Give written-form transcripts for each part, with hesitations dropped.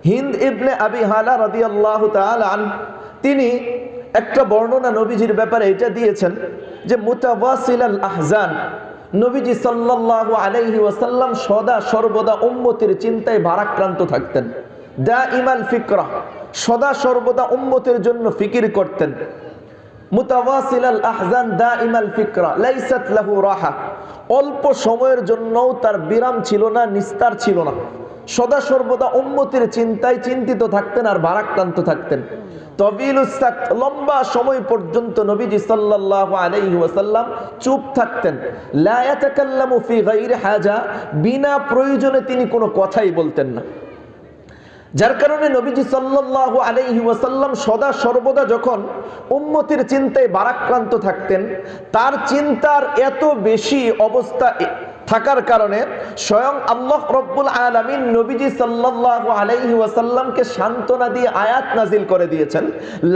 হিন্দ ইবনে আবি হালা রাদিয়াল্লাহু তাআলা আন তিনি একটা বর্ণনা নবীজির ব্যাপারে এটা দিয়েছেন যে মুতাওয়াসিলাল আহজান, নবীজি সাল্লাল্লাহু আলাইহি ওয়াসাল্লাম সদা সর্বদা উম্মতের চিন্তায় ভারাক্রান্ত থাকতেন। দাইমাল ফিকরা, সদা সর্বদা উম্মতের জন্য ফিকির করতেন। মুতাওয়াসিলাল আহজান দাইমাল ফিকরা লাইসাত লাহু রাহা, অল্প সময়ের জন্যও তার বিরাম ছিল না, নিস্তার ছিল না। সদা সর্বদা উম্মতের চিন্তায় চিন্তিত থাকতেন আর ভারাক্রান্ত থাকতেন। তবিলুস সাকত, লম্বা সময় পর্যন্ত নবীজি সাল্লাল্লাহু আলাইহি ওয়াসাল্লাম চুপ থাকতেন। লা ইয়াতাকাল্লামু ফি গায়রি হাজা, বিনা প্রয়োজনে তিনি কোনো কথাই বলতেন না। যার কারণে নবীজি সাল্লাল্লাহু আলাইহি ওয়াসাল্লাম সদা সর্বদা যখন উম্মতের চিন্তায় ভারাক্রান্ত থাকতেন, তার চিন্তার এত বেশি অবস্থা থাকার কারণে স্বয়ং আল্লাহ রব্বুল আলামিন নবীজি সাল্লাল্লাহু আলাইহি ওয়াসাল্লামকে সান্ত্বনা দিয়ে আয়াত নাজিল করে দিয়েছেন,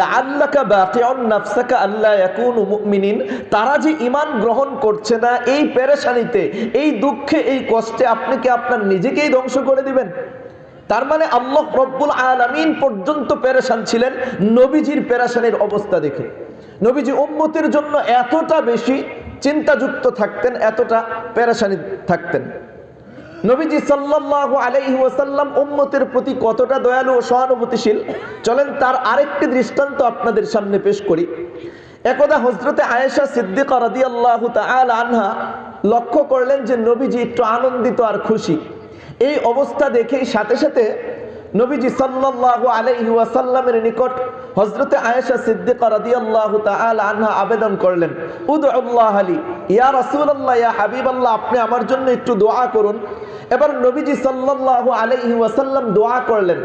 লাআল্লাকা বাকিউন নাফসাকা আল্লা ইয়াকুনু মুমিনিন, তারা যে ঈমান গ্রহণ করছে না, এই পেরেশানিতে, এই দুঃখে, এই কষ্টে আপনি কি আপনার নিজেকেই ধ্বংস করে দিবেন? তার মানে আল্লাহ রব্বুল আলামিন পর্যন্ত পেরেশান ছিলেন নবীজির পেরেশানির অবস্থা দেখে। নবীজি উম্মতের জন্য এতটা বেশি চিন্তাযুক্ত থাকতেন, এতটা পেরেশানি থাকতেন। নবীজি সাল্লাল্লাহু আলাইহি ওয়াসাল্লাম উম্মতের প্রতি কতটা দয়ালু ও সহানুভূতিশীল, চলেন তার আরেকটি দৃষ্টান্ত আপনাদের সামনে পেশ করি। একদা হযরতে আয়েশা সিদ্দিকা রাদিয়াল্লাহু তাআলা আনহা লক্ষ্য করলেন যে নবীজি একটু আনন্দিত আর খুশি। এই অবস্থা দেখেই সাথে সাথে নবীজি সাল্লাল্লাহু আলাইহি ওয়াসাল্লামের নিকট হযরতে আয়েশা সিদ্দিকা রাদিয়াল্লাহু তাআলা আনহা আবেদন করলেন, উদউল্লাহ আলী, ইয়া রাসূলুল্লাহ, ইয়া হাবিবাল্লাহ, আপনি আমার জন্য একটু দোয়া করুন। এবার নবীজি সাল্লাল্লাহু আলাইহি ওয়াসাল্লাম দোয়া করলেন,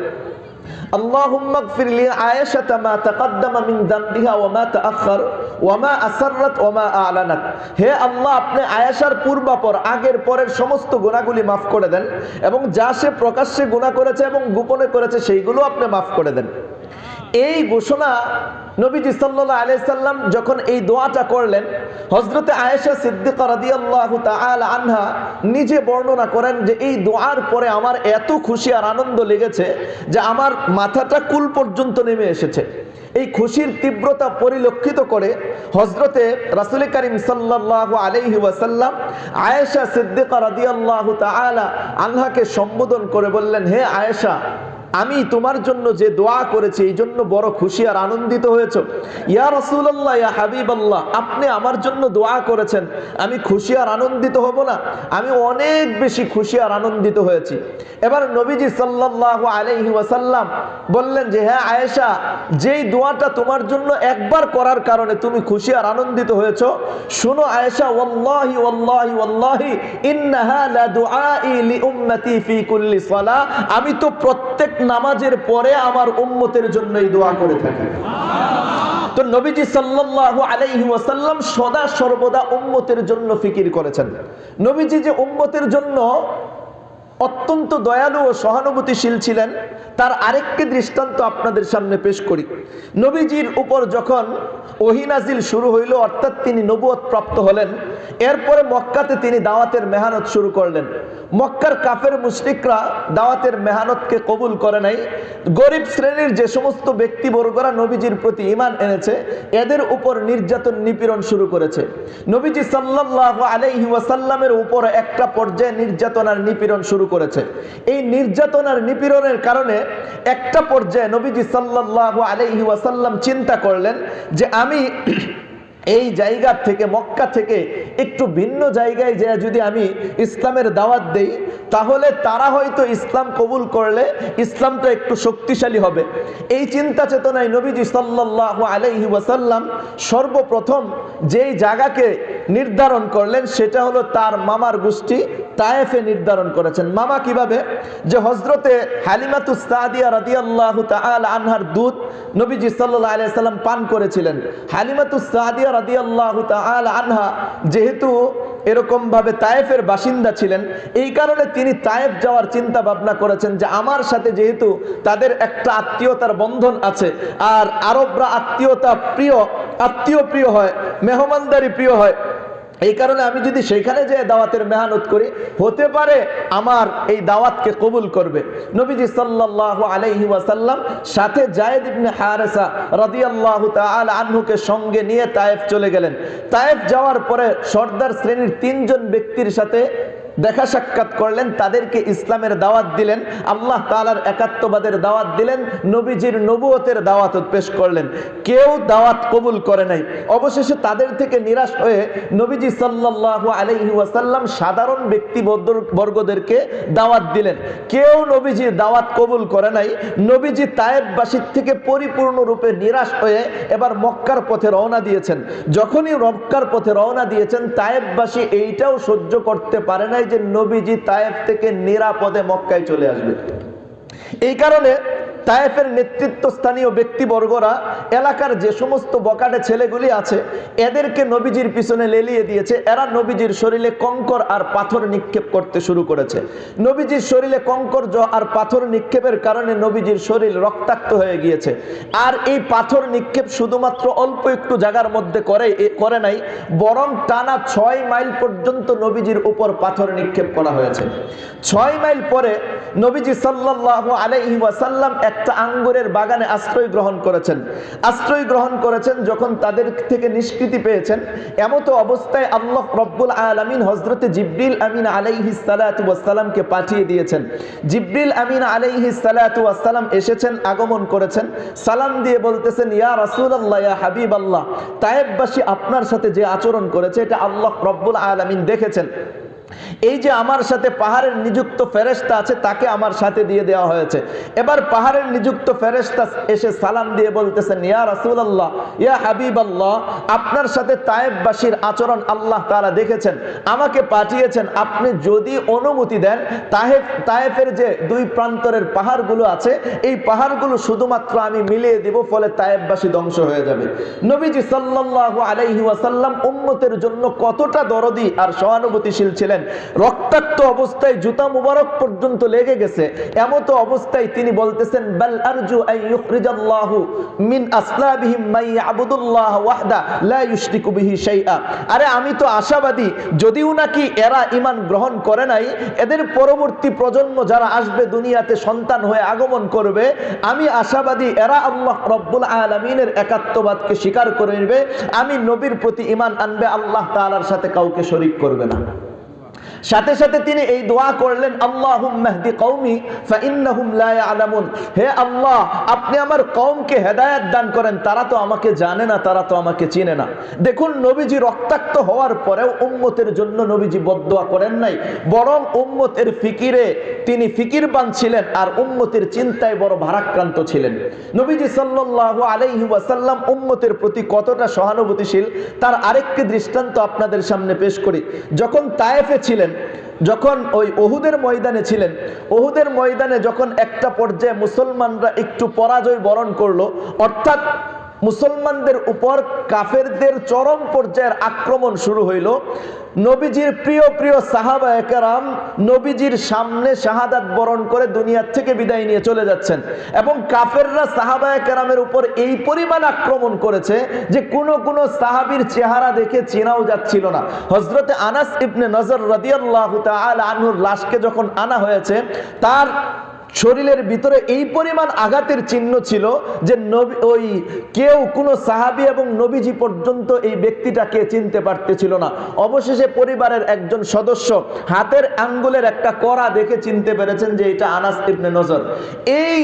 আল্লাহুম্মা গফির লি আয়েশা মা তাকদ্দামা মিন যামবিহা ওয়া মা তাআখার ওয়া মা আসররাত ওয়া মা আ'লানাত। হে আল্লাহ, আপনি আয়েশার পূর্বাপর, আগের পরের সমস্ত গুনাহগুলি মাফ করে দেন, এবং যা সে প্রকাশ্যে গুনাহ করেছে এবং গোপনে করেছে সেইগুলো আপনি মাফ করে দেন। এই ঘোষণা নবীজি সাল্লাল্লাহু আলাইহি সাল্লাম যখন এই দোয়াটা করলেন, হযরতে আয়েশা সিদ্দিকা রাদিয়াল্লাহু তাআলা আনহা নিজে বর্ণনা করেন যে এই দোয়ার পরে আমার এত খুশি আর আনন্দ লেগেছে যে আমার মাথাটা কুল পর্যন্ত নেমে এসেছে। এই খুশির তীব্রতা পরিলক্ষিত করে হযরতে রাসূল করিম সাল্লাল্লাহু আলাইহি ওয়াসাল্লাম আয়েশা সিদ্দিকা রাদিয়াল্লাহু তাআলা আনহাকে সম্বোধন করে বললেন, হে আয়েশা, আমি তোমার জন্য যে দোয়া করেছি এই জন্য বড় খুশি আর আনন্দিত হয়েছো। ইয়া রাসূলুল্লাহ, ইয়া হাবিবাল্লাহ, আপনি আমার জন্য দোয়া করেছেন, আমি খুশি আর আনন্দিত হব না? আমি অনেক বেশি খুশি আর আনন্দিত হয়েছি। এবার নবীজি সাল্লাল্লাহু আলাইহি ওয়াসাল্লাম বললেন যে, হ্যাঁ আয়েশা, যেই দোয়াটা তোমার জন্য একবার করার কারণে তুমি খুশি আর আনন্দিত হয়েছো, শুনো আয়েশা, ওয়াল্লাহি ওয়াল্লাহি ওয়াল্লাহি ইন্নাহা লা দুআই লি উম্মতি ফি কুল্লি সালাহ, আমি তো প্রত্যেক নামাজের পরে আমার উম্মতের জন্য এই দোয়া করে থাকি। তো নবীজি সাল্লাল্লাহু আলাইহি ওয়াসাল্লাম সদা সর্বদা উম্মতের জন্য ফিকির করেছেন। নবীজি যে উম্মতের জন্য অত্যন্ত দয়ালু ও সহানুভূতিশীল ছিলেন, তার আরেকটি দৃষ্টান্ত আপনাদের সামনে পেশ করি। নবীজির উপর যখন ওহী নাজিল শুরু হইল, অর্থাৎ তিনি নবুয়ত প্রাপ্ত হলেন, এরপরে মক্কাতে তিনি দাওয়াতের মেহনত শুরু করলেন। মক্কার কাফের মুশরিকরা দাওয়াতের মেহনতকে কবুল করে নাই। গরিব শ্রেণীর যে সমস্ত ব্যক্তিবর্গরা নবীজির প্রতি ঈমান এনেছে, এদের উপর নির্যাতন নিপীড়ন শুরু করেছে। নবীজি সাল্লাল্লাহু আলাইহি ওয়াসাল্লামের উপর একটা পর্যায়ে নির্যাতন আর নিপীড়ন শুরু করেছে। এই নির্যাতন আর নিপীড়নের কারণে একটা পর্যায়ে নবীজি সাল্লাল্লাহু আলাইহি ওয়াসাল্লাম চিন্তা করলেন যে আমি এই জায়গা থেকে, মক্কা থেকে একটু ভিন্ন জায়গায় যায় যদি আমি ইসলামের দাওয়াত দেই, তাহলে তারা হয়তো ইসলাম কবুল করলে ইসলামটা একটু শক্তিশালী হবে। এই চিন্তা চেতনায় নবীজি সাল্লাল্লাহু আলাইহি ওয়াসাল্লাম সর্বপ্রথম যেই জায়গাকে নির্ধারণ করলেন সেটা হলো তার মামার গোষ্ঠী তায়েফে নির্ধারণ করেছেন। মামা কিভাবে? যে হযরতে হালিমাতুস সাদিয়া রাদিয়াল্লাহু তাআলা আনহার দুধ নবীজি সাল্লাল্লাহু আলাইহি ওয়াসাল্লাম পান করেছিলেন। হালিমাতুস সাদিয়া রাদিয়াল্লাহু তাআলা আনহা যেহেতু এরকম ভাবে তায়েফের বাসিন্দা ছিলেন, এই কারণে তিনি তায়েফ যাওয়ার চিন্তা ভাবনা করেছেন যে আমার সাথে যেহেতু তাদের একটা আত্মীয়তার বন্ধন আছে, আর আরবরা আত্মীয় প্রিয় হয়, মেহমানদারি প্রিয় হয়, এই কারণে আমি যদি সেখানে যে দাওয়াতের মেহনত করি, হতে পারে আমার এই দাওয়াতকে কবুল করবে। নবীজি সাল্লাল্লাহু আলাইহি ওয়াসাল্লাম সাথে যায়েদ ইবনে হারেসা রাদিয়াল্লাহু তাআলা আনহুকে সঙ্গে নিয়ে তায়েফ চলে গেলেন। তায়েফ যাওয়ার পরে সর্দার শ্রেণীর 3 জন ব্যক্তির সাথে দেখা সাক্ষাৎ করলেন, তাদেরকে ইসলামের দাওয়াত দিলেন, আল্লাহ তাআলার একাত্মবাদের দাওয়াত দিলেন, নবীজির নবুয়তের দাওয়াত পেশ করলেন। কেউ দাওয়াত কবুল করে নাই। অবশেষে তাদের থেকে নিরাশ হয়ে নবীজি সাল্লাল্লাহু আলাইহি ওয়াসাল্লাম সাধারণ ব্যক্তিবর্গদেরকে দাওয়াত দিলেন। কেউ নবীজির দাওয়াত কবুল করে নাই। নবীজি তায়েফবাসীর থেকে পরিপূর্ণরূপে নিরাশ হয়ে এবার মক্কার পথে রওনা দিয়েছেন। যখনই মক্কার পথে রওনা দিয়েছেন, তায়েফবাসী এইটাও সহ্য করতে পারে নাই যে নবীজি তায়েফ থেকে নিরাপদে মক্কায় চলে আসবে। এই কারণে তায়েফের নেতৃত্বস্থানীয় ব্যক্তিবর্গরা এলাকার যে সমস্ত বকাটে ছেলেগুলি আছে এদেরকে নবীজির পিছনে লেলিয়ে দিয়েছে। এরা নবীজির শরীরে কঙ্কর আর পাথর নিক্ষেপ করতে শুরু করেছে। নবীজির শরীরে কঙ্কর আর পাথর নিক্ষেপের কারণে নবীজির শরীর রক্তাক্ত হয়ে গিয়েছে। আর এই পাথর নিক্ষেপ শুধুমাত্র অল্প একটু জায়গার মধ্যে করে নাই, বরং টানা 6 মাইল পর্যন্ত নবীজির উপর পাথর নিক্ষেপ করা হয়েছে। 6 মাইল পরে নবীজি সাল্লাল্লাহু আলাইহি ওয়াসাল্লাম একটা আঙ্গুরের বাগানে আশ্রয় গ্রহণ করেছেন। যখন তাদের থেকে নিষ্কৃতি পেয়েছেন, এমতো অবস্থায় আল্লাহ রব্বুল আলামিন হযরতে জিবরিল আমিন আলাইহিস সালাতু ওয়াস সালামকে পাঠিয়ে দিয়েছেন। জিবরিল আমিন আলাইহিস সালাতু ওয়াস সালাম এসেছেন, আগমন করেছেন, সালাম দিয়ে বলতেছেন, ইয়া রাসূলুল্লাহ, ইয়া হাবিবাল্লাহ, তায়েফবাসী আপনার সাথে যে আচরণ করেছে এটা আল্লাহ রব্বুল আলামিন দেখেছেন। এই যে আমার সাথে পাহাড়ের নিযুক্ত ফেরেশতা আছে তাকে আমার সাথে দিয়ে দেওয়া হয়েছে। এবার পাহাড়ের নিযুক্ত ফেরেশতা এসে সালাম দিয়ে বলতেছেন, ইয়া রাসূলুল্লাহ, ইয়া হাবিবাল্লাহ, আপনার সাথে তায়েফবাসীর আচরণ আল্লাহ তাআলা দেখেছেন, আমাকে পাঠিয়েছেন। আপনি যদি অনুমতি দেন, তায়েফের যে 2 প্রান্তরের পাহাড়গুলো আছে এই পাহাড়গুলো শুধুমাত্র আমি মিলিয়ে দিব, ফলে তায়েফবাসী ধ্বংস হয়ে যাবে। নবীজি সাল্লাল্লাহু আলাইহি ওয়াসাল্লাম উম্মতের জন্য কতটা দরদি আর সহানুভূতিশীল ছিলেন। রক্তাক্ত অবস্থায় জুতা মুবারক পর্যন্ত লেগে গেছে, এমতো অবস্থায় তিনি বলতেছেন, বাল আরজু আন ইউখরিজাল্লাহু মিন আসলাবিহিম মান ইয়াবুদুল্লাহ ওয়াহদা লা ইউশরিকু বিহি শাইআ। আরে আমি তো আশাবাদী, যদিও নাকি এরা ঈমান গ্রহণ করে নাই, এদের পরবর্তী প্রজন্ম যারা আসবে দুনিয়াতে সন্তান হয়ে আগমন করবে, আমি আশাবাদী এরা আল্লাহ রব্বুল আলামিনের একাত্মবাদকে স্বীকার করে নেবে, আমি নবীর প্রতি ঈমান আনবে, আল্লাহ তাআলার সাথে কাউকে শরীক করবে না। সাথে সাথে তিনি এই দোয়া করলেন, আল্লাহুম্মা হদি কওমি ফাইন্নাহুম লা ইয়ালামুন, হে আল্লাহ আপনি আমার কওমকে হেদায়েত দান করেন, তারা তো আমাকে জানে না, তারা তো আমাকে চিনে না। দেখুন, নবীজি রক্তাক্ত হওয়ার পরেও উম্মতের জন্য নবীজি বদদোয়া করেন নাই, বরং উম্মতের ফিকিরে তিনি ফিকিরবান ছিলেন আর উম্মতের চিন্তায় বড় ভারাক্রান্ত ছিলেন। নবীজি সাল্লাল্লাহু আলাইহি ওয়াসাল্লাম উম্মতের প্রতি কতটা সহানুভূতিশীল তার আরেকটি দৃষ্টান্ত আপনাদের সামনে পেশ করি। যখন তায়েফে ছিলেন, যখন ওই উহুদের ময়দানে ছিলেন, উহুদের ময়দানে যখন একটা পর্যায়ে মুসলমানরা একটু পরাজয় বরণ করলো, অর্থাৎ মুসলমানদের উপর কাফেরদের চরম পর্যায়ের আক্রমণ শুরু হইল, নবীজির প্রিয় সাহাবায়ে কেরাম নবীজির সামনে শাহাদাত বরণ করে দুনিয়ার থেকে বিদায় নিয়ে চলে যাচ্ছেন, এবং কাফেররা সাহাবায়ে কেরামের উপর এই পরিমাণ আক্রমণ করেছে যে কোন সাহাবীর চেহারা দেখে চেনাও যাচ্ছিল না। হযরতে আনাস ইবনে নজর রাদিয়াল্লাহু তাআলা আনহুর লাশকে যখন আনা হয়েছে, তার শরীরের ভিতরে এই পরিমাণ আঘাতের চিহ্ন ছিল যে কেউ কোনো সাহাবী এবং নবীজি পর্যন্ত এই ব্যক্তিটাকে চিনতে পারতেছিল না। অবশেষে পরিবারের একজন সদস্য হাতের আঙ্গুলের একটা কড়া দেখে চিনতে পেরেছেন যে এটা আনাস ইবনে নজর। এই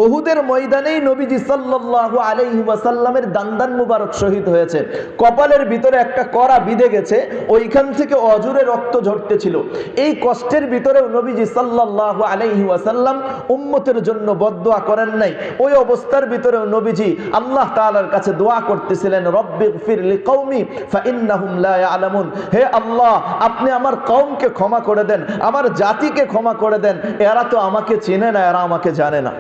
উহুদের ময়দানেই নবীজি সাল্লাল্লাহু আলাইহি ওয়াসাল্লামের দান্দান মুবারক শহীদ হয়েছে, কপালের ভিতরে একটা কড়া বিঁধে গেছে, ওইখান থেকে অজুরে রক্ত ঝরতেছিল। এই কষ্টের ভিতরেও নবীজি সাল্লাল্লাহু আলাইহি ওয়াসাল্লাম উম্মতের জন্য বদদোয়া করেন নাই। ওই অবস্থার ভিতরেও নবীজি আল্লাহ তাআলার কাছে দোয়া করতেছিলেন, রব্বিগফির লিকওমি ফাইন্নাহুম লা ইয়ালামুন, হে আল্লাহ আপনি আমার কওমকে ক্ষমা করে দেন, আমার জাতিকে ক্ষমা করে দেন, এরা তো আমাকে চেনে না, এরা আমাকে জানে না।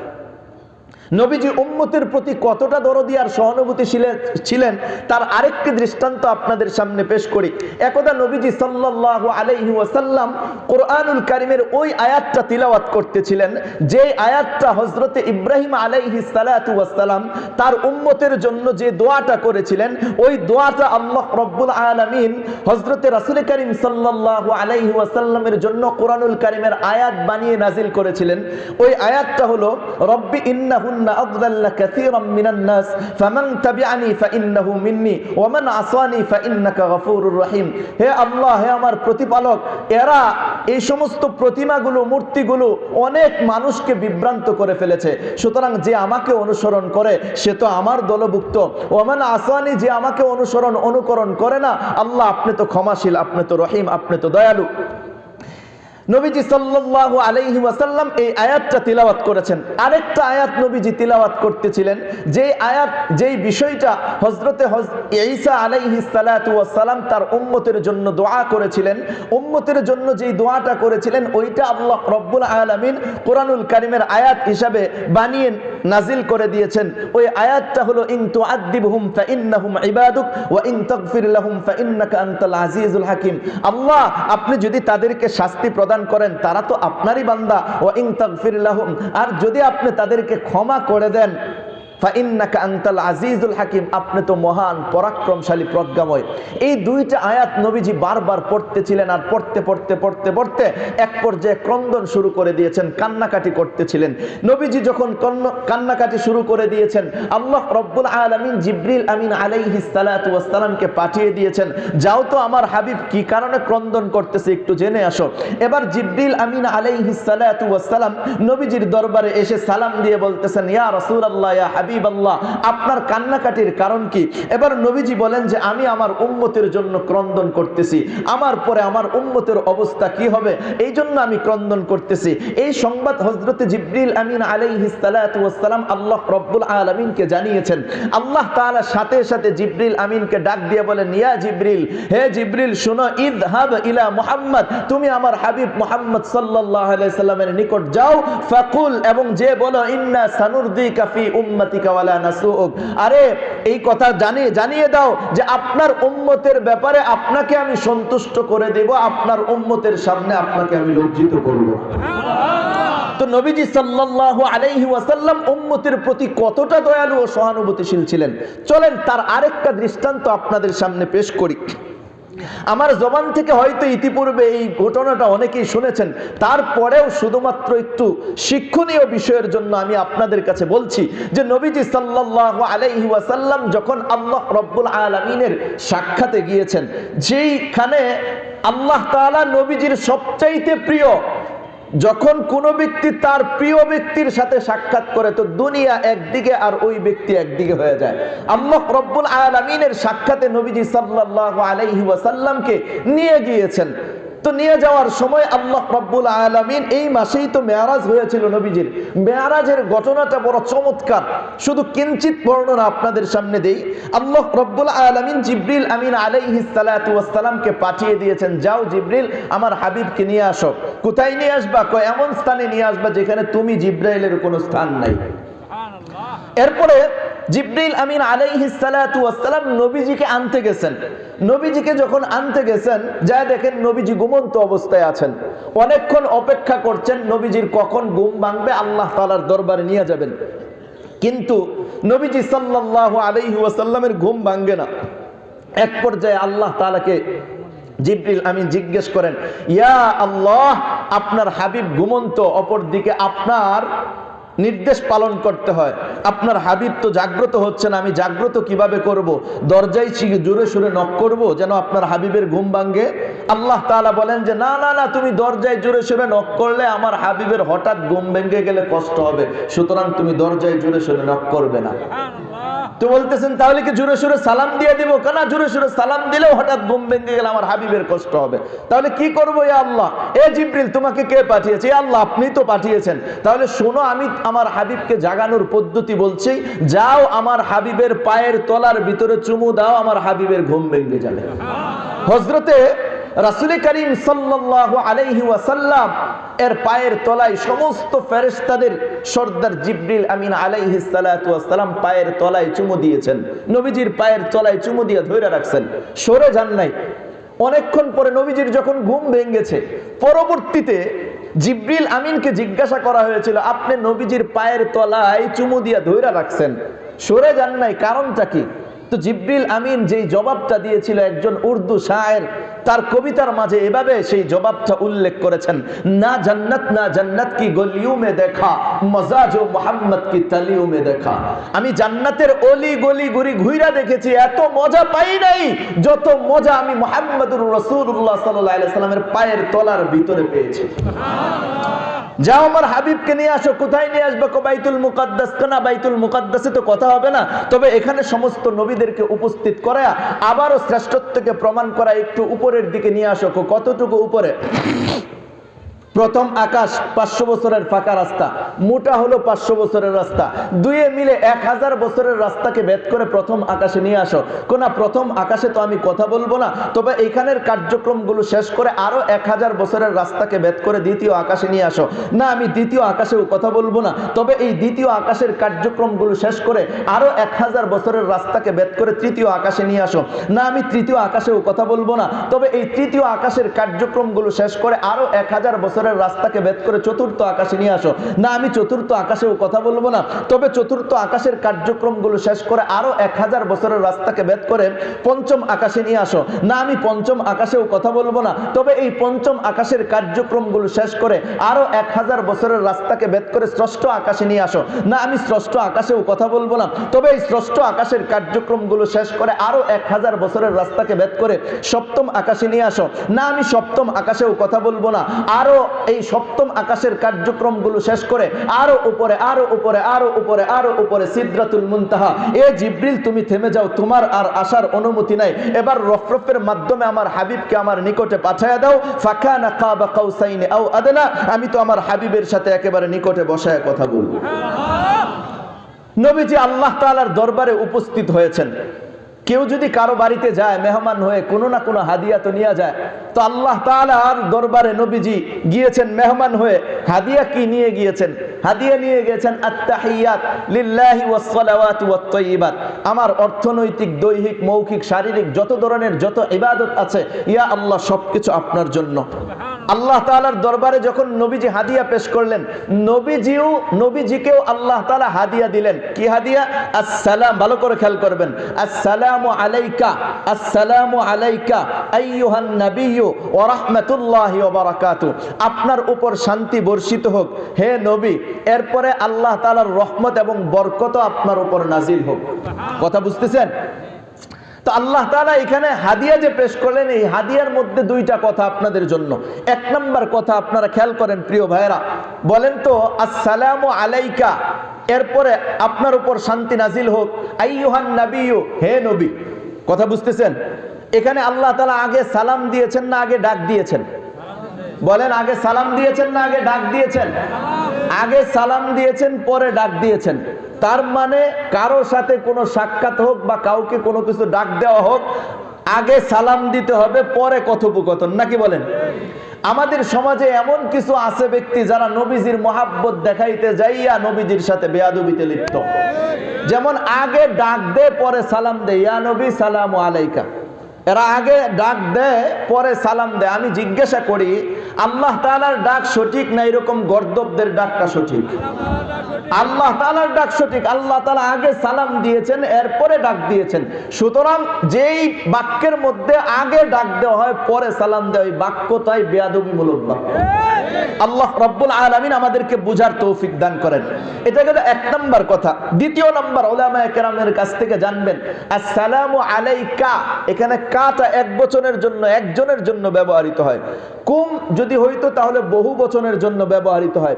নবীজি উম্মতের প্রতি কতটা দরদি আর সহানুভূতিশীল ছিলেন তার আরেকটি দৃষ্টান্ত আপনাদের সামনে পেশ করি। একদা নবীজি সাল্লাল্লাহু আলাইহি ওয়াসাল্লাম কোরআনুল কারীমের ওই আয়াতটা তিলাওয়াত করতেছিলেন, যে আয়াতটা হযরতে ইব্রাহিম আলাইহিস সালাতু ওয়াস সালাম তার উম্মতের জন্য যে দোয়াটা করেছিলেন, ওই দোয়াটা আল্লাহ রাব্বুল আলামিন হযরতে রাসূল কারীম সাল্লাল্লাহু আলাইহি ওয়াসাল্লামের জন্য কোরআনুল কারীমের আয়াত বানিয়ে নাজিল করেছিলেন। ওই আয়াতটা হলো, রব্বি ইন্নাহুন্না আযলাল্লা কাসীরাম মিনান নাস ফামান তাবিআনি ফাইন্নাহু মিন্নি ওয়া মান আসানি ফাইন্নাকা গফুরুর রহিম। হে আল্লাহ, হে আমার প্রতিপালক, এরা এই সমস্ত প্রতিমাগুলো, মূর্তিগুলো অনেক মানুষকে বিভ্রান্ত করে ফেলেছে, সুতরাং যে আমাকে অনুসরণ করে সে তো আমার দলভুক্ত। ওয়া মান আসানি, যে আমাকে অনুকরণ করে না, আল্লাহ আপনি তো ক্ষমাশীল, আপনি তো রহিম, আপনি তো দয়ালু। নবীজি সাল্লাল্লাহু আলাইহি ওয়াসাল্লাম এই আয়াতটা তিলাওয়াত করেছেন। আরেকটা আয়াত নবীজি তিলাওয়াত করতেছিলেন, যেই বিষয়টা হযরতে ঈসা আলাইহিস সালাতু ওয়াস সালাম তার উম্মতের জন্য দোয়া করেছিলেন, উম্মতের জন্য যেই দোয়াটা করেছিলেন ওইটা আল্লাহ রাব্বুল আলামিন কোরআনুল কারীমের আয়াত হিসাবে বানিয়ে নাজিল করে দিয়েছেন। ওই আয়াতটা হলো, ইন তুআদ্দিবহুম ফাইন্নাহুম ইবাদুক ওয়া ইন তাগফির লাহুম ফাইন্নাকা আনতাল আজিজুল হাকীম। আল্লাহ, আপনি যদি তাদেরকে শাস্তি প্রদান করেন তারা তো আপনারই বান্দা, ওয়া ইন তাগফির লাহুম, আর যদি আপনি তাদেরকে ক্ষমা করে দেন, ফাইন্নাকা আনতাল আজিজুল হাকীম, আপনি তো মহান পরাক্রমশালী প্রজ্ঞাময়। এই দুইটা আয়াত নবীজি বারবার পড়তেছিলেন, আর পড়তে এক পর্যায়ে ক্রন্দন শুরু করে দিয়েছেন, কান্নাকাটি করতেছিলেন। নবীজি যখন কান্নাকাটি শুরু করে দিয়েছেন, আল্লাহ রাব্বুল আলামিন জিবরিল আমিন আলাইহিস সালাতু ওয়াস সালামকে পাঠিয়ে দিয়েছেন, যাও তো আমার হাবিব কি কারণে ক্রন্দন করতেছে একটু জেনে আসো। এবার জিবরিল আমিন আলাইহিস সালাতু ওয়াস সালাম নবীজির দরবারে এসে সালাম দিয়ে বলতেছেন, ইয়া রাসূলুল্লাহ, ইয়া হাবিবাল্লাহ, আপনার কান্নাকাটির কারণ কি? এবার নবীজি বলেন যে আমি আমার উম্মতের জন্য ক্রন্দন করতেছি, আমার পরে আমার উম্মতের অবস্থা কি হবে এই জন্য আমি ক্রন্দন করতেছি। এই সংবাদ হযরতে জিবরিল আমিন আলাইহিস সালাতু ওয়াস সালাম আল্লাহ রাব্বুল আলামিনকে জানিয়েছেন। আল্লাহ তাআলা সাথে সাথে জিবরিল আমিনকে ডাক দিয়ে বলেন, ইয়া জিবরিল, হে জিবরিল শুনো, ইযহাব ইলা মুহাম্মদ, তুমি আমার হাবিব মুহাম্মদ সাল্লাল্লাহু আলাইহি সাল্লামের নিকট যাও, ফাকুল, এবং যে বলো, ইন্না সানুরদিকা ফি উম্মতি ওয়ালা নাসুক, আরে এই কথা জানিয়ে দাও যে আপনার উম্মতের ব্যাপারে আপনাকে আমি সন্তুষ্ট করে দেব, আপনার উম্মতের সামনে আপনাকে আমি লজ্জিত করব। তো নবীজি সাল্লাল্লাহু আলাইহি ওয়াসাল্লাম উম্মতের প্রতি কতটা দয়ালু ও সহানুভূতিশীল ছিলেন, চলেন তার আরেকটা দৃষ্টান্ত আপনাদের সামনে পেশ করি। আমার জবান থেকে হয়তো ইতিপূর্বে এই ঘটনাটা অনেকেই শুনেছেন, তারপরেও শুধুমাত্র একটু শিক্ষণীয় বিষয়ের জন্য আমি আপনাদের কাছে বলছি যে নবীজি সাল্লাল্লাহু আলাইহি ওয়াসাল্লাম যখন আল্লাহ রাব্বুল আলামিনের সাক্ষাতে গিয়েছেন, যেইখানে আল্লাহ তাআলা নবীজির সবচাইতে প্রিয়, যখন কোনো ব্যক্তি তার প্রিয় ব্যক্তির সাথে সাক্ষাৎ করে তো দুনিয়া একদিকে আর ওই ব্যক্তি একদিকে হয়ে যায়। আল্লাহ রাব্বুল আলামিনের সাক্ষাতে নবীজি সাল্লাল্লাহু আলাইহি ওয়াসাল্লামকে নিয়ে গিয়েছেন। তো নিয়ে যাওয়ার সময় আল্লাহ রাব্বুল আলামিন, এই মাসেই তো মেরাজ হয়েছিল নবীজির, মেরাজের ঘটনাটা বড় চমৎকার, শুধু কিঞ্চিত বর্ণনা আপনাদের সামনে দেই। আল্লাহ রাব্বুল আলামিন জিবরিল আমিন আলাইহিস সালাতু ওয়াস সালামকে পাঠিয়ে দিয়েছেন, যাও জিবরিল আমার হাবিবকে নিয়ে আসো। কোথায় নিয়ে আসবা? কয় এমন স্থানে নিয়ে আসবা যেখানে তুমি জিবরাইলের কোনো স্থান নাই। এরপরে জিবরিল আমিন আলাইহিস সালাতু ওয়াস সালাম নবীজিকে আনতে গেছেন। নবীজিকে যখন আনতে গেছেন, যা দেখেন নবীজি ঘুমন্ত অবস্থায় আছেন। অনেকক্ষণ অপেক্ষা করছেন নবীজির কখন ঘুম ভাঙবে, আল্লাহ তাআলার দরবারে নিয়ে যাবেন, কিন্তু নবীজি সাল্লাল্লাহু আলাইহি ওয়াসাল্লামের ঘুম ভাঙে না। এক পর্যায়ে আল্লাহ তাআলাকে জিবরিল আমিন জিজ্ঞেস করেন, ইয়া আল্লাহ, আপনার হাবিব ঘুমন্ত, অপরদিকে আপনার নির্দেশ পালন করতে হয়, আপনার হাবিব তো জাগ্রত হচ্ছে না, আমি জাগ্রত কিভাবে করব? দরজায় জোরে সুরে নক করব যেন আপনার হাবিবের ঘুম ভাঙে? আল্লাহ তাআলা বলেন যে না না না, তুমি দরজায় জোরে সুরে নক করলে আমার হাবিবের হঠাৎ ঘুম ভেঙে গেলে কষ্ট হবে, সুতরাং তুমি দরজায় জোরে সুরে নক করবে না। তো বলতেছেন তাহলে কি জোরে সুরে সালাম দিয়ে দিব? কেন? জোরে সুরে সালাম দিলেও হঠাৎ ঘুম ভেঙে গেলে আমার হাবিবের কষ্ট হবে, তাহলে কি করবো? ইয়া আল্লাহ, এ জিবরিল তোমাকে কে পাঠিয়েছে? ইয়া আল্লাহ আপনি তো পাঠিয়েছেন। তাহলে শোনো, আমি আমার হাবিবকে জাগানোর পদ্ধতি বলছি, যাও আমার হাবিবের পায়ের তলার ভিতরে চুমু দাও, আমার হাবিবের ঘুম ভেঙে যাবে। হযরতে রাসূল করিম সাল্লাল্লাহু আলাইহি ওয়াসাল্লাম এর পায়ের তলায় সমস্ত ফেরেশতাদের সর্দার জিবরিল আমিন আলাইহিস সালাতু ওয়াস সালাম পায়ের তলায় চুমু দিয়েছেন, নবীজির পায়ের তলায় চুমু দিয়ে ধরে রাখছেন, সরে যান নাই। অনেকক্ষণ পরে নবীজির যখন ঘুম ভেঙেছে, পরবর্তীতে জিবরিল আমিনকে জিজ্ঞাসা করা হয়েছিল, আপনি নবীজির পায়ের তলায় চুমু দিয়ে ধরে রাখছেন, সরে যান নাই, কারণটা কি? তো জিবরিল আমিন যেই জবাবটা দিয়েছিল, একজন উর্দু শায়ের তার কবিতার মাঝে এভাবে সেই জবাবটা উল্লেখ করেছেন, না জান্নাত কি গলিयों में देखा मजा जो मोहम्मद की तलियों में देखा। আমি জান্নাতের অলি গলি ঘুরি ঘুইরা দেখেছি, এত মজা পাই নাই যত মজা আমি মুহাম্মদুর রাসূলুল্লাহ সাল্লাল্লাহু আলাইহি সাল্লামের পায়ের তলার ভিতরে পেয়েছি। যাও আমার হাবিবকে নিয়ে আসো। কোথায় নিয়ে আসবে? বাইতুল মুকাদ্দাস। না, বাইতুল মুকাদ্দাসে তো কথা হবে না, তবে এখানে সমস্ত নবীদেরকে উপস্থিত করা, আবারও শ্রেষ্ঠত্বকে প্রমাণ করা, একটু উপরের দিকে নিয়ে আসো। কতটুকু উপরে? প্রথম আকাশ 500 বছরের ফাঁকা রাস্তা, মোটা হলো 500 বছরের রাস্তা, দুয়ে মিলে 1000 বছরের রাস্তাকে ভেদ করে প্রথম আকাশে নিয়ে আসো। কোনা প্রথম আকাশে তো আমি কথা বলবো না, তবে এখানের কার্যক্রমগুলো শেষ করে আরো 1000 বছরের রাস্তাকে ভেদ করে দ্বিতীয় আকাশে নিয়ে আসো। না, আমি দ্বিতীয় আকাশেও কথা বলবো না, তবে এই দ্বিতীয় আকাশের কার্যক্রমগুলো শেষ করে আরো 1000 বছরের রাস্তাকে ভেদ করে তৃতীয় আকাশে নিয়ে আসো। না, আমি তৃতীয় আকাশেও কথা বলবো না, তবে এই তৃতীয় আকাশের কার্যক্রমগুলো শেষ করে আরো 1000 বছরের রাস্তাকে ভেদ করে চতুর্থ আকাশে নিয়ে আসো। না, আমি চতুর্থ আকাশেও কথা বলবো না, তবে চতুর্থ আকাশের কার্যক্রমগুলো শেষ করে আরো 1000 বছরের রাস্তাকে ভেদ করে পঞ্চম আকাশে নিয়ে আসো। না, আমি পঞ্চম আকাশেও কথা বলবো না, তবে এই পঞ্চম আকাশের কার্যক্রমগুলো শেষ করে আরো 1000 বছরের রাস্তাকে ভেদ করে ষষ্ঠ আকাশে নিয়ে আসো। না, আমি ষষ্ঠ আকাশেও কথা বলবো না, তবে এই ষষ্ঠ আকাশের কার্যক্রমগুলো শেষ করে আরো 1000 বছরের রাস্তাকে ভেদ করে সপ্তম আকাশে নিয়ে আসো। না, আমি সপ্তম আকাশেও কথা বলবো না, আরো এই সপ্তম আকাশের কার্যক্রমগুলো শেষ করে আরো উপরে, আরো উপরে, আরো উপরে, আরো উপরে সিদরাতুল মুনতাহা। এ জিবরিল, তুমি থেমে যাও, তোমার আর আসার অনুমতি নাই। এবার রফরফের মাধ্যমে আমার হাবিবকে আমার নিকটে পাঠায়া দাও। ফাকানা কাবা কাউসাইনি আও আদনা। আমি তো আমার হাবিবের সাথে একেবারে নিকটে বসায় কথা বলবো। নবীজি আল্লাহ তাআলার দরবারে উপস্থিত হয়েছেন। কেউ যদি কারো বাড়িতে যায় মেহমান হয়ে, কোনো না কোনো হাদিয়া তো নিয়ে যায়। তো আল্লাহ তাআলার দরবারে নবীজি গিয়েছেন মেহমান হয়ে। হাদিয়া কি নিয়ে গিয়েছেন? হাদিয়া নিয়ে গিয়েছেন আত্তাহিয়াত লিল্লাহি ওয়াস সালাওয়াতু ওয়াত তাইয়িবাত। আমার অর্থনৈতিক, দৈহিক, মৌখিক, শারীরিক যত ধরনের যত ইবাদত আছে, ইয়া আল্লাহ, সবকিছু আপনার জন্য। আল্লাহ তাআলার দরবারে যখন নবীজি হাদিয়া পেশ করলেন, নবীজিকেও আল্লাহ তাআলা হাদিয়া দিলেন। কি হাদিয়া? আসসালাম। ভালো করে খেয়াল করবেন। আসসালামু আলাইকা, আসসালামু আলাইকা আইয়ুহান নাবিয়্যু ওয়া রাহমাতুল্লাহি ওয়া বারাকাতুহু। আপনার উপর শান্তি বর্ষিত হোক হে নবী। এরপরে আল্লাহ তাআলার রহমত এবং বরকত আপনার উপর নাজিল হোক। কথা বুঝতেছেন? তো আল্লাহ তাআলা এখানে হাদিয়া যে পেশ করলেন, এই হাদিয়ার মধ্যে দুইটা কথা আপনাদের জন্য। এক নম্বর কথা আপনারা খেয়াল করেন প্রিয় ভাইরা, বলেন তো আসসালামু আলাইকা, এরপরে আপনার উপর শান্তি নাজিল হোক, আইয়ুহান নাবিয়্যু, হে নবী। কথা বুঝতেছেন? এখানে আল্লাহ তাআলা আগে সালাম দিয়েছেন না আগে ডাক দিয়েছেন? বলেন, আগে সালাম দিয়েছেন না আগে ডাক দিয়েছেন? আগে সালাম দিয়েছেন, পরে ডাক দিয়েছেন। তার মানে কারো সাথে কোনো সাক্ষাৎ হোক বা কাউকে কোনো কিছু ডাক দেওয়া হোক, আগে সালাম দিতে হবে, পরে কথোপকথন, নাকি বলেন? আমাদের সমাজে এমন কিছু আছে ব্যক্তি যারা নবীজির মহাব্বত দেখাইতে যাইয়া নবীজির সাথে বেয়াদবিতে লিপ্ত। যেমন আগে ডাক দেয় পরে সালাম দেয়, ইয়া নবী সালামু আলাইকা। এরা আগে ডাক দেয় পরে সালাম দেয়। আমি জিজ্ঞাসা করি, আল্লাহ তাআলার ডাক সঠিক না এরকম গর্দবদের ডাকটা সঠিক? আল্লাহ তাআলার ডাক সঠিক। আল্লাহ তাআলা আগে সালাম দিয়েছেন, এরপরে ডাক দিয়েছেন। সুতরাং যেই বাক্যের মধ্যে আগে ডাক দেওয়া হয় পরে সালাম দেওয়া, ওই বাক্যটাই বেয়াদবিমূলক বাক্য। আল্লাহ রাব্বুল আলামিন আমাদেরকে বুঝার তৌফিক দান করেন। এটা গেল এক নম্বর কথা। দ্বিতীয় নম্বর, উলামায়ে কেরামের কাছ থেকে জানবেন, আসসালামু আলাইকা, এখানে কাটা এক বচনের জন্য, একজনের জন্য ব্যবহৃত হয়। কুম যদি হইতো তাহলে বহু বচনের জন্য ব্যবহৃত হয়।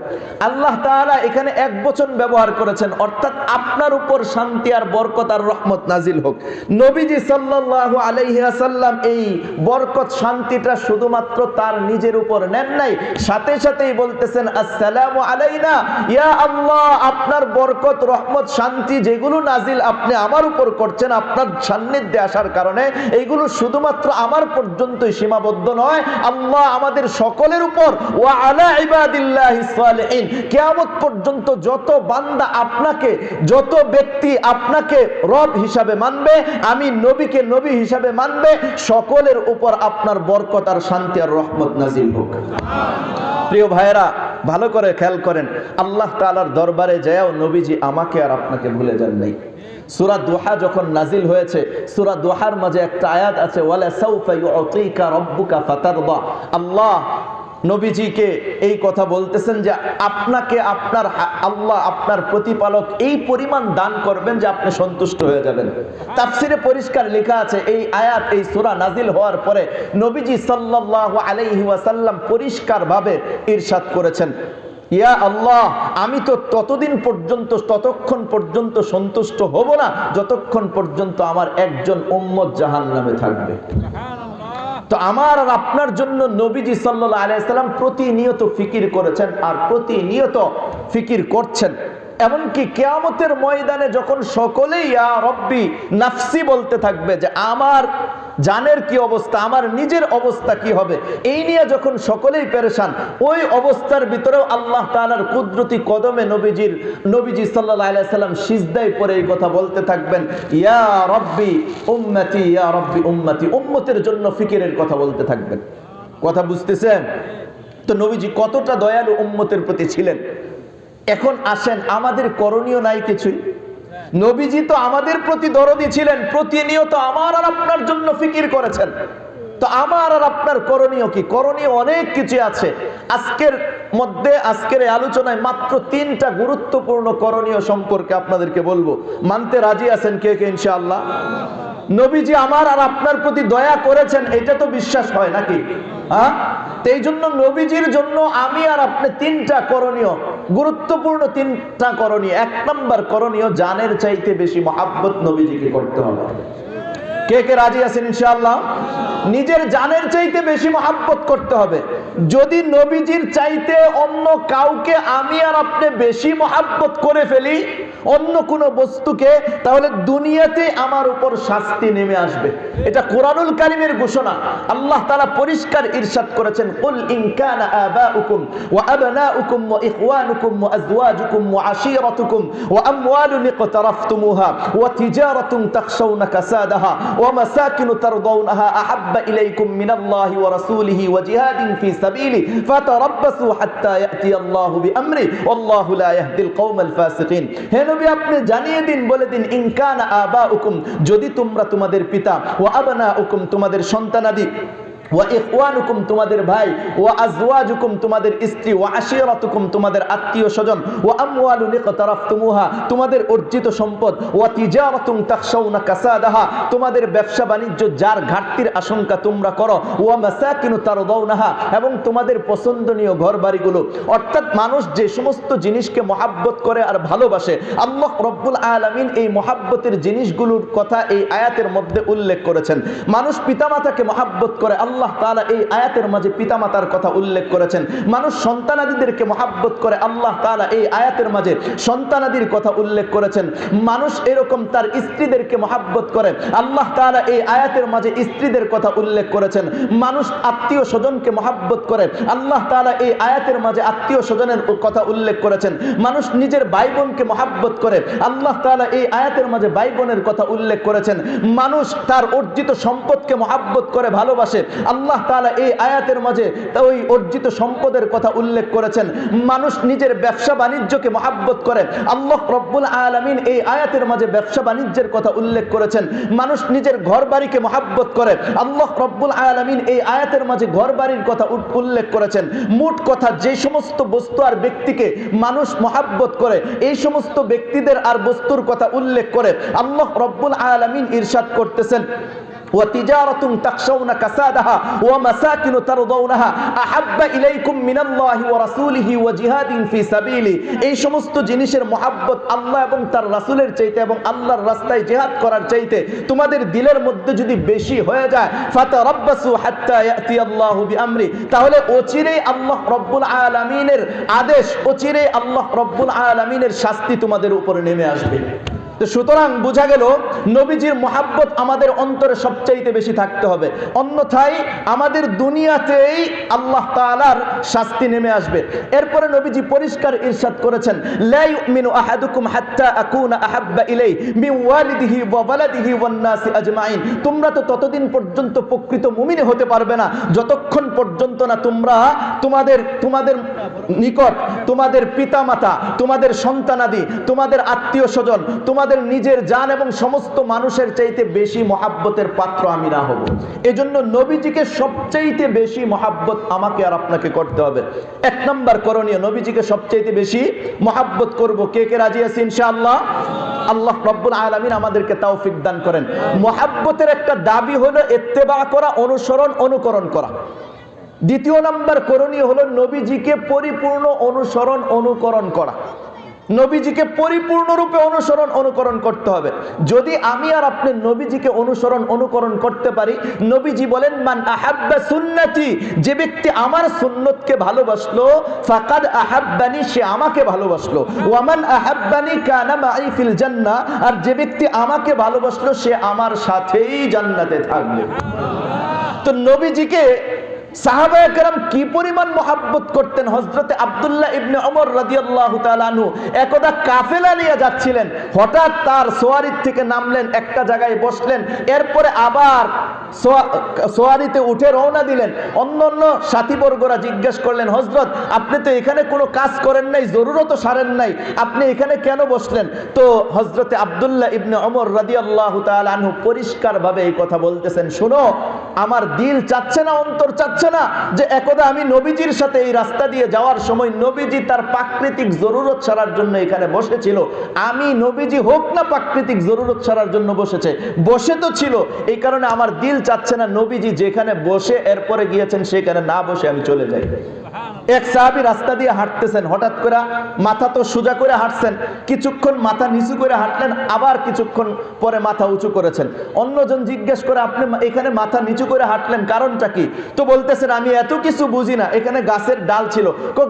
আল্লাহ তাআলা এখানে এক বচন ব্যবহার করেছেন, অর্থাৎ আপনার উপর শান্তি আর বরকত আর রহমত নাজিল হোক। নবীজি সাল্লাল্লাহু আলাইহি ওয়াসাল্লাম এই বরকত শান্তিটা শুধুমাত্র তার নিজের উপর নেন নাই, সাথে সাথেই বলতেছেন আসসালামু আলাইনা ইয়া আল্লাহ, আপনার বরকত রহমত শান্তি যেগুলো নাজিল আপনি আমার উপর করছেন আপনার সান্নিধ্যে আসার কারণে, এইগুলো শুধুমাত্র আমার পর্যন্তই সীমাবদ্ধ নয়, আল্লাহ আমাদের সকলের উপর ওয়া আলা ইবাদিল্লাহিস সালিহিন, কিয়ামত পর্যন্ত যত বান্দা আপনাকে, যত ব্যক্তি আপনাকে রব হিসাবে মানবে, আমি নবীকে নবী হিসাবে মানবে, সকলের উপর আপনার বরকত আর শান্তি আর রহমত নাজিল হোক। প্রিয় ভাইয়েরা, ভালো করে খেয়াল করেন, আল্লাহ তাআলার দরবারে যাও নবীজি আমাকে আর আপনাকে ভুলে যান নাই। সূরা দুহা যখন নাজিল হয়েছে, সূরা দুহার মাঝে একটা আয়াত আছে, ওয়ালা সাউফা ইউতিকা রাব্বুকা ফাতারদা। আল্লাহ নবীজিকে এই কথা বলতেছেন যে আপনাকে আপনার আল্লাহ, আপনার প্রতিপালক এই পরিমাণ দান করবেন যে আপনি সন্তুষ্ট হয়ে যাবেন। তাফসিরে পরিষ্কার লেখা আছে, এই আয়াত, এই সূরা নাজিল হওয়ার পরে নবীজি সাল্লাল্লাহু আলাইহি ওয়াসাল্লাম পরিষ্কারভাবে ইরশাদ করেছেন, ইয়া আল্লাহ, আমি তো ততক্ষণ পর্যন্ত সন্তুষ্ট হব না যতক্ষণ পর্যন্ত আমার একজন উম্মত জাহান্নামে থাকবে। তো আমার আর আপনার জন্য নবীজি সাল্লাল্লাহু আলাইহি সাল্লাম প্রতিনিয়ত ফিকির করেছেন আর প্রতিনিয়ত ফিকির করছেন। এমনকি কিয়ামতের ময়দানে যখন সকলেই ইয়া রব্বি নাফসি বলতে থাকবে যে আমার জানের কি অবস্থা, আমার নিজের অবস্থা কি হবে, এই নিয়ে যখন সকলেই পেরেশান, ওই অবস্থার ভিতরেও আল্লাহ তাআলার কুদরতি কদমে নবীজি সাল্লাল্লাহু আলাইহি সাল্লাম সিজদায় পড়ে এই কথা বলতে থাকবেন, ইয়া রব্বি উম্মতি, ইয়া রব্বি উম্মতি, উম্মতের জন্য ফিকিরের কথা বলতে থাকবেন। কথা বুঝতেছেন? তো নবীজি কতটা দয়ালু উম্মতের প্রতি ছিলেন। এখন আসেন, আমাদের করণীয় নাই কিছুই। নবীজি তো আমাদের প্রতি দরদি ছিলেন, প্রতিনিয়ত আমার আর আপনার জন্য ফিকির করেছেন। তো আমার আর আপনার করণীয় কি? করণীয় অনেক কিছু আছে। আজকের এই আলোচনায় মাত্র 3টা গুরুত্বপূর্ণ করণীয় সম্পর্কে আপনাদেরকে বলবো। মানতে রাজি আছেন কে কে ইনশাআল্লাহ? নবীজি আমার আর আপনার প্রতি দয়া করেছেন, এটা তো বিশ্বাস হয় নাকি? এই জন্য নবীজির জন্য আমি আর আপনি 3টা করণীয়, গুরুত্বপূর্ণ 3টা করণীয়। 1 নম্বর করণীয়, জানের চাইতে বেশি মহাব্বত নবীজিকে করতে হবে। কে কে রাজি আছেন ইনশাআল্লাহ? নিজের জানের চাইতে বেশি মহাব্বত করতে হবে। যদি নবীজির চাইতে অন্য কাউকে আমি আর আপনি বেশি মহাব্বত করে ফেলি, অন্য কোনো বস্তুকে, তাহলে দুনিয়াতে আমার উপর শাস্তি নেমে আসবে। এটা কোরআনুল কারীমের ঘোষণা। আল্লাহ তাআলা পরিষ্কার ইরশাদ করেছেন, কুল ইন কানা আবাউকুম ওয়া আবনাউকুম ওয়া ইখওয়ানুকুম ওয়া আজওয়াজুকুম ওয়া আশীরাতুকুম ওয়া আমওয়ালুন ইকতারাফতুমুহা ওয়া তিজারাতুন তাখশাউনা কাসাদাহা ওয়া মাসাকিনু তারদাউনাহা আহাব্বা ইলাইকুম মিনাল্লাহি ওয়া রাসূলিহি ওয়া জিহাদিন ফি সাবিলি ফাতারাব্বাসু হাত্তা ইয়াতিয়াল্লাহু বিআমরি ওয়াল্লাহু লা ইয়াহদিল কওমাল ফাসিকিন। হে নবী, আপনি জানিয়ে দিন, বলে দিন, ইন কানা আবাউকুম, যদি তোমরা তোমাদের পিতা, ওয়া আবনাউকুম তোমাদের সন্তানাদি, ওয়া ইখওয়ানুকুম তোমাদের ভাই, ওয়া আজওয়াজুকুম তোমাদের স্ত্রী, ওয়া আশীরাতুকুম তোমাদের আত্মীয় স্বজন, ওয়া আমওয়ালুন ইকতারাফতুমুহা তোমাদের অর্জিত সম্পদ, ওয়া তিজারাতুন তাখশাউনা কাসাদাহা তোমাদের ব্যবসা বাণিজ্য যার ঘাটতির আশঙ্কা তোমরা করো, ওয়া মাসাকিনু তারদাউনাহা এবং তোমাদের পছন্দনীয় ঘর বাড়িগুলো। অর্থাৎ মানুষ যে সমস্ত জিনিসকে মহাব্বত করে আর ভালোবাসে, আল্লাহ রব্বুল আলামিন এই মহাব্বতের জিনিসগুলোর কথা এই আয়াতের মধ্যে উল্লেখ করেছেন। মানুষ পিতামাতাকে মহাব্বত করে, আল্লাহ তাআলা এই আয়াতের মাঝে পিতামাতার কথা উল্লেখ করেছেন। মানুষ সন্তানাদিদেরকে মহাব্বত করে, আল্লাহ তাআলা এই আয়াতের মাঝে সন্তানাদির কথা উল্লেখ করেছেন। মানুষ এরকম তার স্ত্রীদেরকে মহাব্বত করে, আল্লাহ তাআলা এই আয়াতের মাঝে স্ত্রীদের কথা উল্লেখ করেছেন। মানুষ আত্মীয় স্বজনকে মহাব্বত করে, আল্লাহ তাআলা এই আয়াতের মাঝে আত্মীয় স্বজনের কথা উল্লেখ করেছেন। মানুষ নিজের ভাই বোনকে মহাব্বত করে, আল্লাহ তাআলা এই আয়াতের মাঝে ভাই বোনের কথা উল্লেখ করেছেন। মানুষ তার অর্জিত সম্পদকে মহাব্বত করে, ভালোবাসে, আল্লাহ তাআলা এই আয়াতের মাঝে ওই অর্জিত সম্পদের কথা উল্লেখ করেছেন। মানুষ নিজের ব্যবসা বাণিজ্যকে মহাব্বত করে, আল্লাহ রব্বুল আলামিন এই আয়াতের মাঝে ব্যবসা বাণিজ্যের কথা উল্লেখ করেছেন। মানুষ নিজের ঘর বাড়িকে মহাব্বত করে, আল্লাহ রব্বুল আলামিন এই আয়াতের মাঝে ঘর বাড়ির কথা উল্লেখ করেছেন। মোট কথা, যে সমস্ত বস্তু আর ব্যক্তিকে মানুষ মহাব্বত করে, এই সমস্ত ব্যক্তিদের আর বস্তুর কথা উল্লেখ করে আল্লাহ রব্বুল আলামিন ইরশাদ করতেছেন, وتجارة تخشون كسادها ومساكن ترضونها أحب إليكم من الله ورسوله وجهاد في سبيله। এই সমস্ত জিনিসের মহব্বত আল্লাহ এবং তার রাসূলের চাইতে এবং আল্লাহর রাস্তায় জিহাদ করার চাইতে তোমাদের দিলের মধ্যে যদি বেশি হয়ে যায়, ফাতারাব্বাসু হাত্তা ইয়াতি আল্লাহু বিআমরি, তাহলে অচিরেই আল্লাহ রব্বুল আলামিনের আদেশ, অচিরেই আল্লাহ রব্বুল আলামিনের শাস্তি তোমাদের উপরে নেমে আসবে। সুতরাং বোঝা গেল নবীজির মহব্বত আমাদের অন্তরে সবচাইতে বেশি থাকতে হবে, অন্যথায় আমাদের দুনিয়াতেই আল্লাহ তাআলার শাস্তি নেমে আসবে। এরপরে নবীজি পরিষ্কার ইরশাদ করেছেন, লা ইউমিনু আহাদুকুম হাত্তা আকুনা আহাব্বা ইলাইহি মিন ওয়ালিদিহি ওয়া ওয়ালাদিহি ওয়ান নাসি আজমাইন। তোমরা তো ততদিন পর্যন্ত প্রকৃত মুমিন হতে পারবে না যতক্ষণ পর্যন্ত না তোমরা তোমাদের নিকট তোমাদের পিতামাতা, তোমাদের সন্তানাদি, তোমাদের আত্মীয় স্বজন, তোমাদের নিজের জান এবং সমস্ত মানুষের চাইতে বেশি মহাব্বতের পাত্র আমি না হব। এজন্য নবীজিকে সবচাইতে বেশি মহাব্বত আমাকে আর আপনাকে করতে হবে। এক নম্বর করণীয়, নবীজিকে সবচাইতে বেশি মহাব্বত করব। কে কে রাজি আছি ইনশাআল্লাহ? আল্লাহ রব্বুল আলামিন আমাদেরকে তৌফিক দান করেন। মহাব্বতের একটা দাবি হলো ইত্তেবা করা, অনুসরণ, অনুকরণ করা। দ্বিতীয় নম্বর করণীয় হলো নবীজিকে পরিপূর্ণ অনুসরণ, অনুকরণ করা। নবীজিকে পরিপূর্ণরূপে অনুসরণ, অনুকরণ করতে হবে। যদি আমি আর আপনি নবীজিকে অনুসরণ, অনুকরণ করতে পারি, নবীজি বলেন, মান আহাব্বা সুন্নতি, যে ব্যক্তি আমার সুন্নতকে ভালোবাসলো, ফাকাদ আহাব্বানি, সে আমাকে ভালোবাসলো। ওয়ামান আহাব্বানি কানা মাই ফিল জান্নাহ, আর যে ব্যক্তি আমাকে ভালোবাসলো সে আমার সাথেই জান্নাতে থাকবে। তো নবীজিকে সাহাবায়ে কেরাম কি পরিমাণ মহব্বত করতেন। হযরতে আব্দুল্লাহ ইবনে ওমর রাদিয়াল্লাহু তাআলা আনহু একদা কাফেলা নিয়ে যাচ্ছিলেন, হঠাৎ তার সোয়ারির থেকে নামলেন, একটা জায়গায় বসলেন, এরপরে আবার সোয়ারিতে উঠে রওনা দিলেন। অন্যান্য সাথীবর্গরা জিজ্ঞেস করলেন, হযরত আপনি তো এখানে কোনো কাজ করেন নাই, জরুরতও সারেন নাই, আপনি এখানে কেন বসলেন? তো হযরতে আব্দুল্লাহ ইবনে ওমর রাদিয়াল্লাহু তাআলা আনহু পরিষ্কারভাবে এই কথা বলতেছেন, শুনো, আমার দিল চাচ্ছে না, অন্তর চাচ্ছে না যে একদা আমি নবীজির সাথে এই রাস্তা দিয়ে যাওয়ার সময় নবীজি তার প্রাকৃতিক জরুরত ছাড়ার জন্য এখানে বসেছিল, আমি নবীজি হোক না প্রাকৃতিক জরুরত ছাড়ার জন্য বসে তো ছিল, এই কারণে আমার দিল চাচ্ছে না নবীজি যেখানে বসে এরপরে গিয়েছেন সেখানে না বসে আমি চলে যাই। এক সাহাবী রাস্তা দিয়ে হাঁটতেছেন, হঠাৎ করে মাথা তো সোজা করে হাঁটছেন, কিছুক্ষণ মাথা নিচু করে হাঁটলেন, আবার কিছুক্ষণ পরে মাথা উঁচু করেছেন। অন্যজন জিজ্ঞেস করে, আপনি এখানে মাথা নিচু করে হাঁটলেন কারণটা কি? তো বলতেছেন, আমি এত কিছু বুঝি না, এখানে গাছের ডাল ছিল।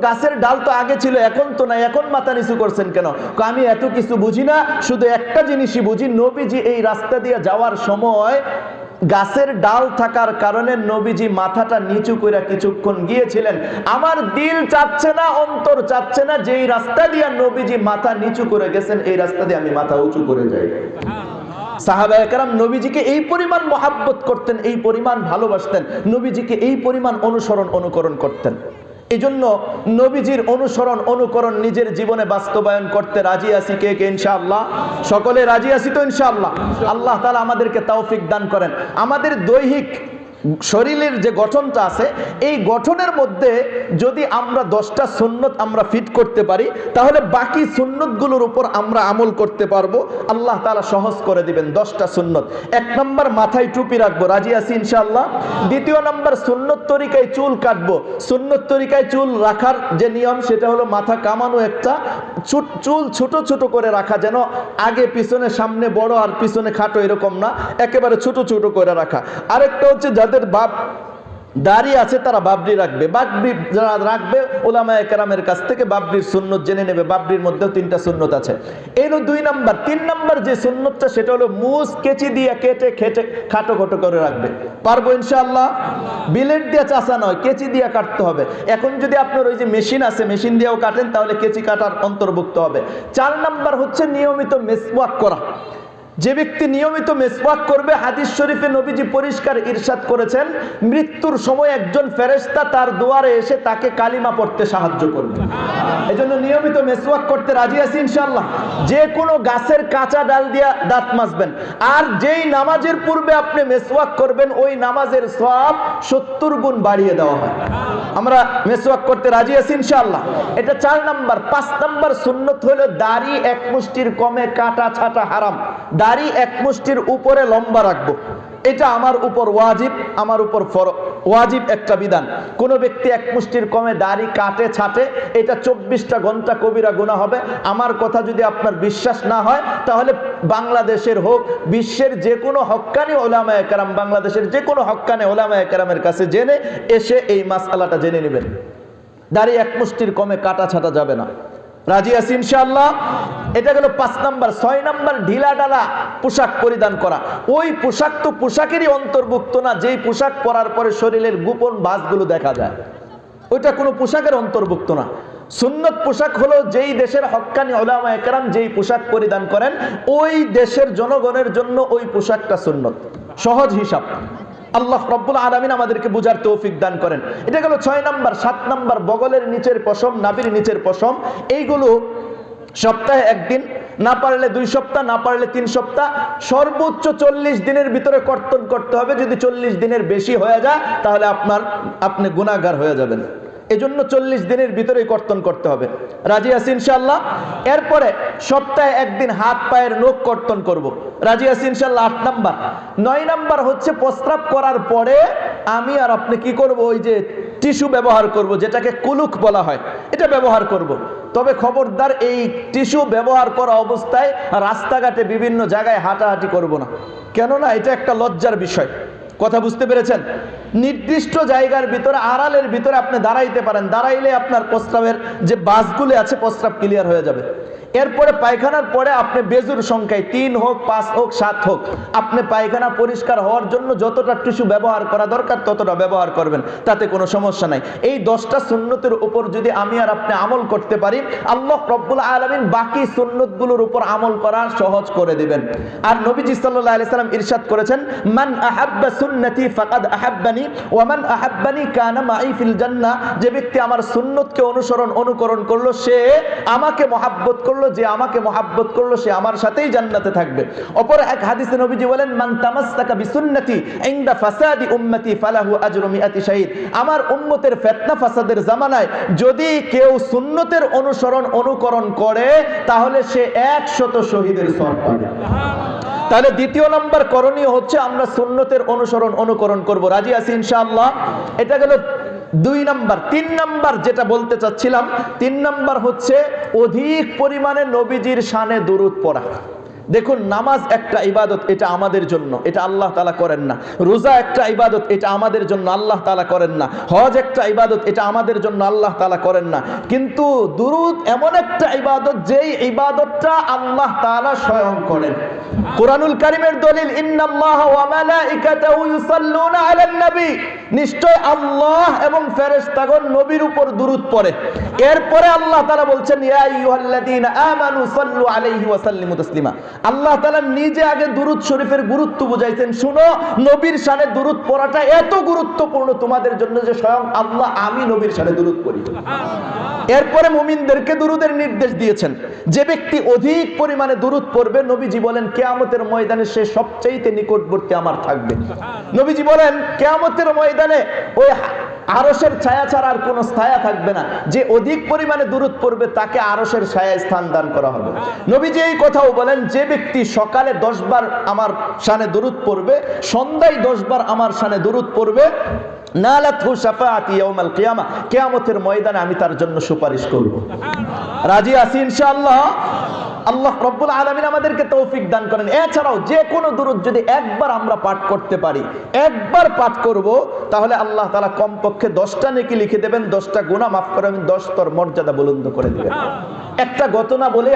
গাছের ডাল তো আগে ছিল, এখন তো না, এখন মাথা নিচু করছেন কেন? আমি এত কিছু বুঝি না, শুধু একটা জিনিসই বুঝি, নবীজি এই রাস্তা দিয়ে যাওয়ার সময় গাছের ডাল থাকার কারণে নবীজি মাথাটা নিচু করে কিছুক্ষণ গিয়েছিলেন। আমার দিল চাচ্ছে না, অন্তর চাচ্ছে না যে এই রাস্তা দিয়ে নবীজি মাথা নিচু করে গেছেন, এই রাস্তা দিয়ে আমি মাথা উঁচু করে যাই। সাহাবায়ে কেরাম নবীজিকে এই পরিমাণ মহব্বত করতেন, এই পরিমাণ ভালোবাসতেন, নবীজিকে এই পরিমাণ অনুসরণ, অনুকরণ করতেন। এই জন্য নবীজির অনুসরণ, অনুকরণ নিজের জীবনে বাস্তবায়ন করতে রাজি আছি কে কে ইনশাআল্লাহ? সকলে রাজি আছি তো ইনশাআল্লাহ? আল্লাহ তাআলা আমাদেরকে তৌফিক দান করেন। আমাদের দৈহিক শরীরের যে গঠনটা আছে, এই গঠনের মধ্যে যদি আমরা 10টা সুন্নত আমরা ফিট করতে পারি, তাহলে বাকি সুন্নতগুলোর উপর আমরা আমল করতে পারবো। আল্লাহ তাআলা সহজ করে দিবেন 10টা সুন্নত। 1 নম্বর, মাথায় টুপি রাখবো, রাজি আছি ইনশাআল্লাহ? 2 নম্বর, সুন্নত তরিকায় চুল কাটবো। সুন্নত তরিকায় চুল রাখার যে নিয়ম সেটা হলো মাথা কামানো, একটা চুল ছোট ছোট করে রাখা, যেন আগে পিছনে, সামনে বড় আর পিছনে খাটো এরকম না, একেবারে ছোট ছোট করে রাখা। আরেকটা হচ্ছে যাদের দাড়ি আছে তারা বাবরি রাখবে। বাবরি যারা রাখবে উলামায়ে কেরামের কাছ থেকে বাবরির সুন্নত জেনে নেবে। বাবরির মধ্যেও 3টা সুন্নত আছে। এই হলো 2 নম্বর। 3 নম্বর যে সুন্নতটা সেটা হলো মুছ কেচি দিয়ে কেটে খাটো খাটো করে রাখবে। পারবো ইনশাআল্লাহ? বিলেট দিয়ে চাচা নয়, কেচি দিয়ে কাটতে হবে। এখন যদি আপনার ওই যে মেশিন আছে, মেশিন দিয়েও কাটেন, তাহলে কেচি কাটার অন্তর্ভুক্ত হবে। 4 নম্বর হচ্ছে নিয়মিত মেসওয়াক করা। যে ব্যক্তি নিয়মিত মেসওয়াক করবে, হাদিস শরীফে নবীজি পরিষ্কার ইরশাদ করেছেন, মৃত্যুর সময় একজন ফেরেশতা তার দুয়ারে এসে তাকে কালিমা পড়তে সাহায্য করবে। এজন্য নিয়মিত মেসওয়াক করতে রাজি আছি ইনশাআল্লাহ? যে কোনো গাছের কাঁচা ডাল দিয়ে দাঁত মাজবেন, আর যেই নামাজের পূর্বে আপনি মেসওয়াক করবেন ওই নামাজের সওয়াব 70 গুণ বাড়িয়ে দেওয়া হয়। আমরা মেসওয়াক করতে রাজি আছি ইনশাআল্লাহ? এটা 4 নম্বর। 5 নম্বর সুন্নত হলো দাড়ি 1 মুষ্টির কমে কাটা ছাটা হারাম। দাড়ি 1 মুষ্টির উপরে লম্বা রাখবো। এটা আমার উপর ওয়াজিব, আমার উপর ওয়াজিব একটা বিধান। কোনো ব্যক্তি এক মুষ্টির কমে দাড়ি কাটে ছাটে, এটা 24টা ঘন্টা কবিরা গুনাহ হবে। আমার কথা যদি আপনার বিশ্বাস না হয়, তাহলে বাংলাদেশের হোক বিশ্বের যে কোনো হক্কানি ওলামায়ে কেরাম, বাংলাদেশের যে কোনো হক্কানি ওলামায়ে কেরামের কাছে জেনে এসে এই মাসআলাটা জেনে নেবেন। দাড়ি এক মুষ্টির কমে কাটা ছাটা যাবে না। রাজি আছি ইনশাআল্লাহ? এটা গেল 5 নাম্বার। 6 নাম্বার, ঢিলা ঢালা পোশাক পরিধান করা। ওই পোশাক তো পোশাকেরই অন্তর্ভুক্ত না যেই পোশাক পরার পরে শরীরের গোপন ভাঁজগুলো দেখা যায়, ওইটা কোনো পোশাকের অন্তর্ভুক্ত না। সুন্নত পোশাক হলো যেই দেশের হক্কানি উলামায়ে কেরাম যেই পোশাক পরিধান করেন, ওই দেশের জনগণের জন্য ওই পোশাকটা সুন্নত। সহজ হিসাব। আল্লাহ রাব্বুল আলামিন আমাদেরকে বুঝার তৌফিক দান করেন। এটা গেল 6 নাম্বার। 7 নাম্বার, বগলের নিচের পশম, নাভির নিচের পশম, এইগুলো সপ্তাহে একদিন, না পারলে 2 সপ্তাহ, না পারলে 3 সপ্তাহ, সর্বোচ্চ 40 দিনের ভিতরে কর্তন করতে হবে। যদি 40 দিনের বেশি হয়ে যায় তাহলে আপনি গুনাহগার হয়ে যাবেন। এজন্য 40 দিনের ভিতরেই কর্তন করতে হবে। রাজি আছি ইনশাআল্লাহ? এরপরে সপ্তাহে একদিন হাত পায়ের নখ কর্তন করব। রাজি আছি ইনশাআল্লাহ? 8 নাম্বার। 9 নাম্বার হচ্ছে প্রস্রাব করার পরে আমি আর আপনি কি করব, ওই যে টিস্যু ব্যবহার করব, যেটাকে কুলুক বলা হয়, এটা ব্যবহার করব। তবে খবরদার, এই টিস্যু ব্যবহার করা অবস্থায় রাস্তাঘাটে বিভিন্ন জায়গায় হাঁটাহাঁটি করব না। কেননা এটা একটা লজ্জার বিষয়। কথা বুঝতে পেরেছেন? নির্দিষ্ট জায়গার ভিতরে, আড়ালের ভিতরে আপনি দাঁড়াইতে পারেন। দাঁড়াইলে আপনার প্রস্রাবের যে বাসগুলো আছে, প্রস্রাব ক্লিয়ার হয়ে যাবে। এরপরে পায়খানার পরে আপনি বেজুর সংখ্যায় 3 হোক, 5 হোক, 7 হোক, আপনি পায়খানা পরিষ্কার হওয়ার জন্য যতটা টিস্যু ব্যবহার করা দরকার ততটা ব্যবহার করবেন, তাতে কোনো সমস্যা নাই। এই 10টা সুন্নতের উপর যদি আমি আর আপনি আমল করতে পারি, আল্লাহ রাব্বুল আলামিন বাকি সুন্নতগুলোর উপর আমল করা সহজ করে দিবেন। আর নবীজি সাল্লাল্লাহু আলাইহি সাল্লাম ইরশাদ করেছেন, মান আহাব্বা সুন্নতি ফাকাদ আহাব্বানি ওয়া মান আহাব্বানি কানা মাই ফিল জান্নাহ। যে ব্যক্তি আমার সুন্নতকে অনুকরণ করলো, সে আমাকে মহব্বত করলো, যে আমাকে মহব্বত করলো সে আমার সাথেই জান্নাতে থাকবে। অপর এক হাদিসে নবীজি বলেন, মান তামাসসাকা বিসুন্নতি ইনদা ফাসাদি উম্মতি ফালাহু আজরু মিআতি শাহীদ। আমার উম্মতের ফিতনা ফাসাদের জামানায় যদি কেউ সুন্নতের অনুকরণ করে, তাহলে সে 100 শহীদের সওয়াব পাবে। তাহলে দ্বিতীয় নাম্বার করণীয় হচ্ছে আমরা সুন্নতের অনুকরণ করব। রাজি আছি ইনশাআল্লাহ? এটা গেল 2 নাম্বার। 3 নাম্বার যেটা বলতে চাচ্ছিলাম, 3 নাম্বার হচ্ছে অধিক পরিমাণে নবীজির শানে দুরূদ পড়া। দেখুন, নামাজ একটা ইবাদত, এটা আমাদের জন্য, এটা আল্লাহ তাআলা করেন না। রোজা একটা ইবাদত, এটা আমাদের জন্য, আল্লাহ তাআলা করেন না। হজ একটা ইবাদত, এটা আমাদের জন্য, আল্লাহ তাআলা করেন না। কিন্তু দুরূদ এমন একটা ইবাদত, যেই ইবাদতটা আল্লাহ তাআলা স্বয়ং করেন। কুরআনুল কারীমের দলিল, ইন্নাল্লাহা ওয়া মালাইকাতাহু ইউসাল্লুনা আলান নবী, নিশ্চয় আল্লাহ এবং ফেরেশতাগণ নবীর উপর দুরূদ পড়ে। এরপরে আল্লাহ তাআলা বলছেন, ইয়া আইয়ুহাল্লাযীনা আমানু সাল্লু আলাইহি ওয়া সাল্লিমু তাসলিমা। আল্লাহ তাআলা নিজে আগে দুরূদ শরীফের গুরুত্ব বুঝাইছেন। শুনো, নবীর শানে দুরূদ পড়াটা এত গুরুত্বপূর্ণ তোমাদের জন্য যে স্বয়ং আল্লাহ, আমি নবীর শানে দুরূদ পড়ি। এরপরে মুমিনদেরকে দুরূদের নির্দেশ দিয়েছেন। যে ব্যক্তি অধিক পরিমাণে দুরূদ পড়বে, নবীজি বলেন কিয়ামতের ময়দানে সে সবচেয়ে নিকটবর্তী আমার থাকবে। নবীজি বলেন কিয়ামতের ময়দানে ওই আরশের ছায়া ছাড়া আর কোনো ছায়া থাকবে না। যে অধিক পরিমাণে দুরূদ পড়বে তাকে আরশের ছায়ায় স্থান দান করা হবে। নবীজি এই কথাও বলেন, যে ব্যক্তি সকালে 10 বার আমার শানে দুরূদ পড়বে, সন্ধ্যায় 10 বার আমার শানে দুরূদ পড়বে, নালাতহু শাফাআতি ইয়াউমাল কিয়ামা, কিয়ামতের ময়দানে আমি তার জন্য সুপারিশ করব। রাজি আছি ইনশাআল্লাহ? আল্লাহ রাব্বুল আলামিন আমাদেরকে তৌফিক দান করেন। এছাড়াও যে কোনো দুরূদ যদি একবার আমরা পাঠ করতে পারি, একবার পাঠ করব, তাহলে আল্লাহ তাআলা কমপক্ষে 10টা নেকি লিখে দেবেন, 10টা গুনাহ মাফ করবেন, 10 স্তর মর্যাদা বুলন্দ করে দিবেন। একটা ঘটনা বলে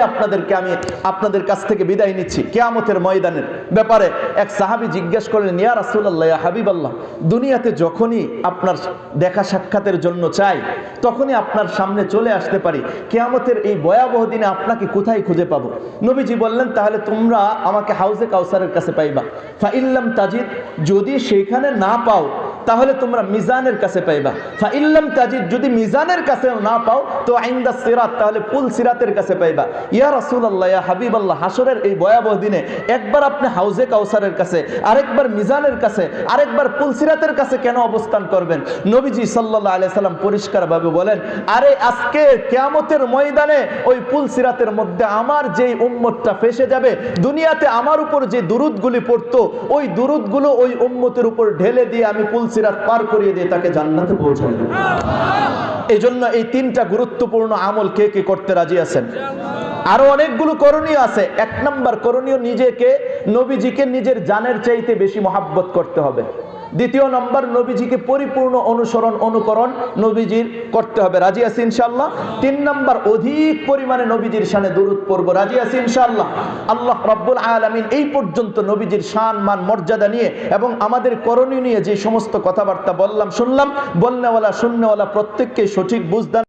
আমি আপনাদের কাছ থেকে বিদায় নিচ্ছি। কিয়ামতের ময়দানের ব্যাপারে এক সাহাবী জিজ্ঞেস করলেন, ইয়া রাসূলুল্লাহ, ইয়া হাবিবাল্লাহ, দুনিয়াতে যখনই আপনার দেখা সাক্ষাতের জন্য চাই, তখনই আপনার সামনে চলে আসতে পারি, কিয়ামতের এই ভয়াবহ দিনে আপনাকে কোথায় খুঁজে পাবো? নবীজি বললেন, তাহলে তোমরা আমাকে হাউজে কাউসারের কাছে পাইবা। ফা ইল্লাম তাজিদ, যদি সেখানে না পাও, তাহলে তোমরা মিজানের কাছে পাইবা। ফা ইল্লাম তাজিদ, যদি মিজানের কাছে না পাও তো ইনদা সিরাত, তাহলে পুল সিরাতের কাছে পাইবা। ইয়া রাসূলুল্লাহ, ইয়া হাবিবাল্লাহ, হাসরের এই ভয়াবহ দিনে একবার আপনি হাউজে কাউসারের কাছে, আরেকবার মিজানের কাছে, আরেকবার পুল সিরাতের কাছে কেন অবস্থান করবেন? নবীজি সাল্লাল্লাহু আলাইহি সাল্লাম পরিষ্কারভাবে বলেন, আরে আজকে কিয়ামতের ময়দানে ওই পুল সিরাতের মধ্যে আমার যেই উম্মতটা ফেসে যাবে, দুনিয়াতে আমার উপর যে দুরূদগুলি পড়তো ওই দুরূদগুলো ওই উম্মতের উপর ঢেলে দিয়ে আমি পুল সিরাত পার করিয়ে দিয়ে তাকে জান্নাতে পৌঁছাই দেব। এই জন্য এই তিনটা গুরুত্বপূর্ণ আমল কে কে করতে রাজি আছেন? আরো অনেকগুলো করণীয় আছে। 1 নম্বর করণীয়, নিজেকে নবীজিকে নিজের জানের চাইতে বেশি মহাব্বত করতে হবে। 2 নম্বর, নবীজিকে পরিপূর্ণ অনুসরণ অনুকরণ নবীজির করতে হবে। রাজি আছি ইনশাআল্লাহ? 3 নম্বর, অধিক পরিমাণে নবীজির শানে দরুদ পড়ব। রাজি আছি ইনশাআল্লাহ? আল্লাহ রাব্বুল আলামিন এই পর্যন্ত নবীজির শান মান মর্যাদা নিয়ে এবং আমাদের করণীয় নিয়ে যে সমস্ত কথাবার্তা বললাম শুনলাম, বলনেওয়ালা শুননেওয়ালা প্রত্যেককে সঠিক বুঝ দান